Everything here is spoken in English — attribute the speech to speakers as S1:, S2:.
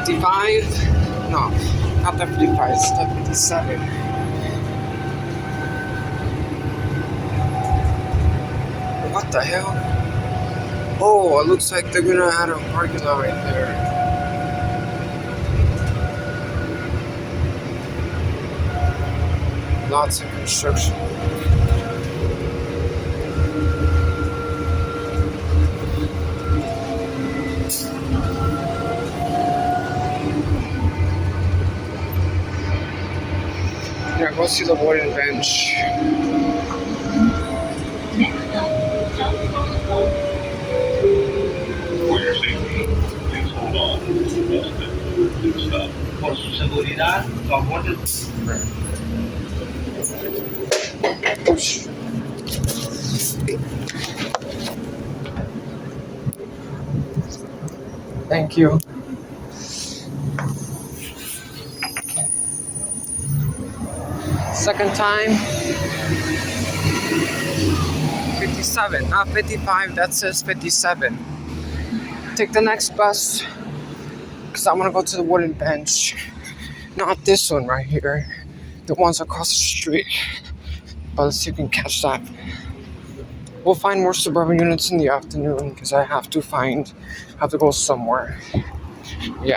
S1: 55? No, not the 55, it's the 57. What the hell? Oh, it looks like they're gonna add a parking lot right there. Lots of construction. Yeah, go see the wooden bench.
S2: For your safety, please hold on. Please stop. Por su seguridad, favor de...
S1: Oosh. Thank you. Second time. 57, not 55, that says 57. Take the next bus, because I want to go to the wooden bench. Not this one right here. The ones across the street. But let's see if we can catch that. We'll find more suburban units in the afternoon, because I have to go somewhere. Yeah.